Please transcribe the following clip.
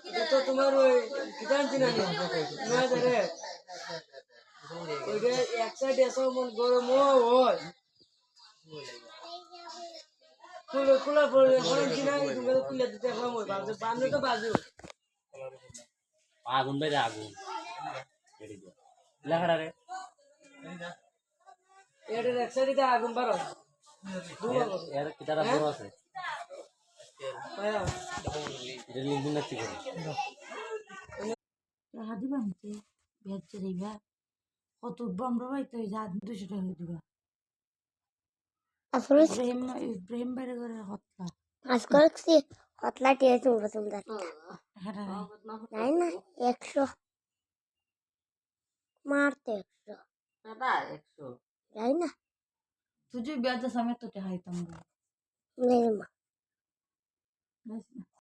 এটা তো তোমার ওই কিটান চিনানি না রে ওইটা এক সাইড এসো মন গরম হয় কুলো কুলো পড়ে গরম চিনানি তুমি তো কুলে দিতে কম হয় বাজু বান্দে তো বাজু আগুন বাইরে আগুন লেখাটা রে এটা এক সাইডে আগুন বারো এর কিটারা বড় আছে হ্যাঁ এটা লিঙ্গুন নাকি করে টাকা দিবা নিতে বেচে দিবা কত আমরা পাইতে যা 200 টাকা দিবা ইব্রাহিম বাইরে করে হতলা আজকাল হতলা টিয়ে তোমরা তোমরা নাই না 100 মারতে 100 না 100 যাই না তুই বেচা সমেত তো টাকা দিতাম নেই মা না